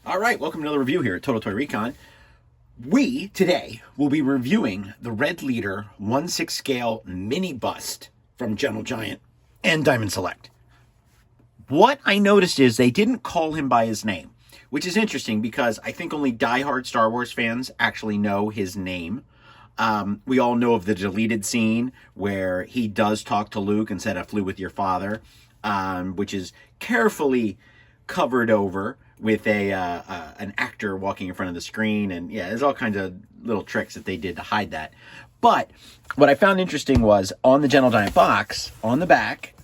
All right, welcome to another review here at Total Toy Recon. We, today, will be reviewing the Red Leader 1/6 scale mini bust from Gentle Giant and Diamond Select. What I noticed is they didn't call him by his name, which is interesting because I think only diehard Star Wars fans actually know his name. We all know of the deleted scene where he does talk to Luke and said, "I flew with your father," which is carefully covered over with an actor walking in front of the screen, and yeah, there's all kinds of little tricks that they did to hide that. But what I found interesting was on the Gentle Giant box, on the back,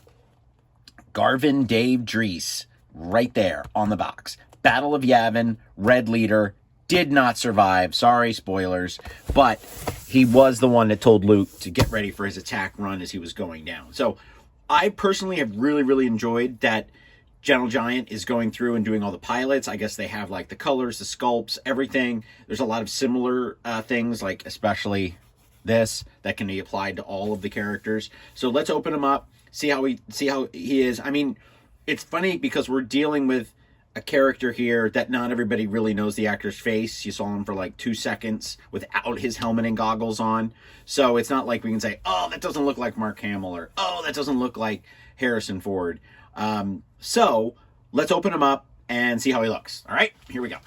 Garven Dreis, right there on the box. Battle of Yavin, Red Leader, did not survive. Sorry, spoilers. But he was the one that told Luke to get ready for his attack run as he was going down. So I personally have really enjoyed that Gentle Giant is going through and doing all the pilots. I guess they have like the colors, the sculpts, everything. There's a lot of similar things, like especially this, that can be applied to all of the characters. So let's open him up, see how he is. I mean, it's funny because we're dealing with a character here that not everybody really knows the actor's face. You saw him for like 2 seconds without his helmet and goggles on. So it's not like we can say, oh, that doesn't look like Mark Hamill, or oh, that doesn't look like Harrison Ford. So let's open him up and see how he looks. All right, here we go.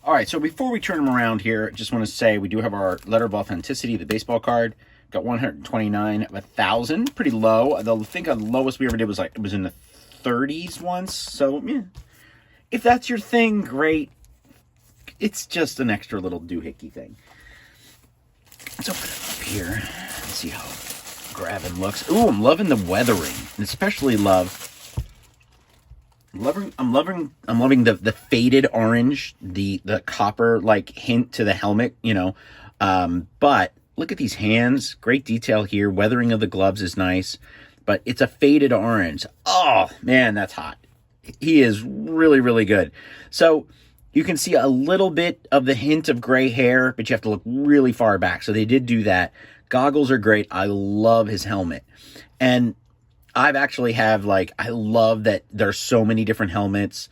All right, so before we turn him around here, just want to say we do have our letter of authenticity, the baseball card. Got 129 of 1,000, pretty low. I think the lowest we ever did was like, it was in the 30s once. So yeah, if that's your thing, great. It's just an extra little doohickey thing. Let's open it up here and see how Garven looks. Ooh, I'm loving the weathering, and especially I'm loving the faded orange, the copper like hint to the helmet, you know. But look at these hands, great detail here. Weathering of the gloves is nice, but it's a faded orange. Oh man, that's hot. He is really good. So you can see a little bit of the hint of gray hair, but you have to look really far back. So they did do that. Goggles are great. I love his helmet. And I've actually I love that there's so many different helmets.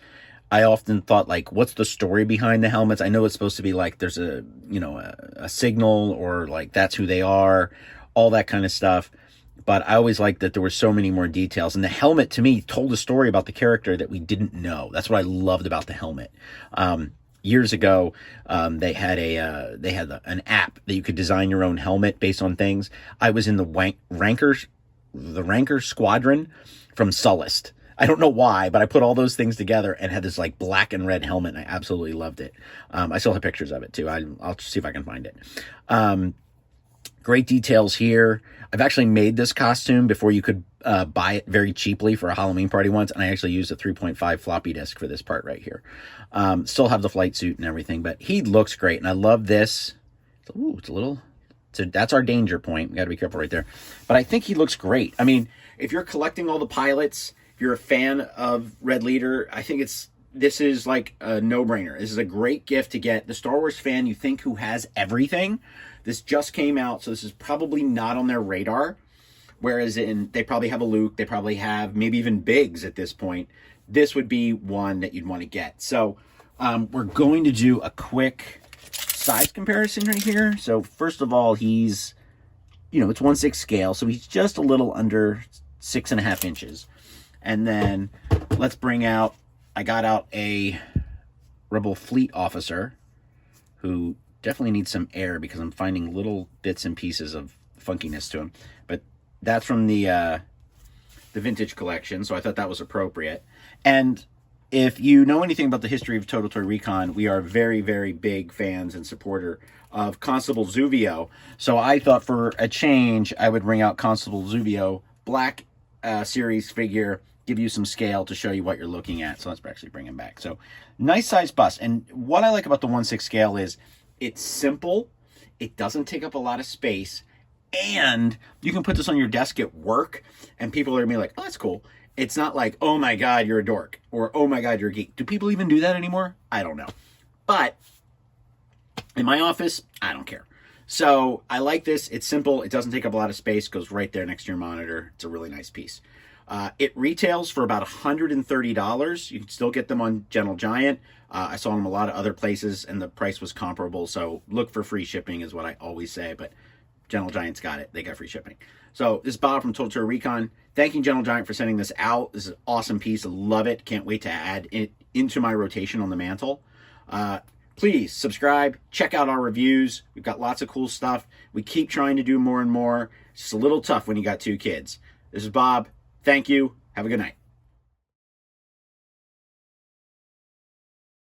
I often thought, like, what's the story behind the helmets? I know it's supposed to be like there's a signal, or like that's who they are, all that kind of stuff. But I always liked that there were so many more details. And the helmet, to me, told a story about the character that we didn't know. That's what I loved about the helmet. Years ago, they had an app that you could design your own helmet based on things. I was in the Ranker Squadron from Sullust. I don't know why, but I put all those things together and had this like black and red helmet, and I absolutely loved it. I still have pictures of it too. I'll see if I can find it. Great details here. I've actually made this costume before you could buy it very cheaply for a Halloween party once, and I actually used a 3.5 floppy disk for this part right here. Still have the flight suit and everything, but he looks great, and I love this. Ooh, it's a little... So that's our danger point. We got to be careful right there. But I think he looks great. I mean, if you're collecting all the pilots, if you're a fan of Red Leader, I think this is like a no-brainer. This is a great gift to get the Star Wars fan you think who has everything. This just came out, so this is probably not on their radar. Whereas they probably have a Luke, they probably have maybe even Biggs at this point. This would be one that you'd want to get. So we're going to do a quick size comparison right here. So first of all, he's, it's 1/6 scale, so he's just a little under 6.5 inches. And then let's I got out a Rebel Fleet officer who definitely needs some air because I'm finding little bits and pieces of funkiness to him. But that's from the vintage collection, so I thought that was appropriate. And if you know anything about the history of Total Toy Recon, we are very big fans and supporter of Constable Zuvio. So I thought for a change, I would bring out Constable Zuvio, Black Series figure, give you some scale to show you what you're looking at. So let's actually bring him back. So nice size bust. And what I like about the 1/6 scale is it's simple. It doesn't take up a lot of space. And you can put this on your desk at work, and people are going to be like, oh, that's cool. It's not like, oh my God, you're a dork, or oh my God, you're a geek. Do people even do that anymore? I don't know. But in my office, I don't care. So I like this. It's simple. It doesn't take up a lot of space. Goes right there next to your monitor. It's a really nice piece. It retails for about $130. You can still get them on Gentle Giant. I saw them a lot of other places, and the price was comparable. So look for free shipping is what I always say. But Gentle Giant's got it. They got free shipping. So this is Bob from Total Tour Recon. Thanking Gentle Giant for sending this out. This is an awesome piece. I love it. Can't wait to add it into my rotation on the mantle. Please subscribe. Check out our reviews. We've got lots of cool stuff. We keep trying to do more and more. It's just a little tough when you got 2 kids. This is Bob. Thank you. Have a good night.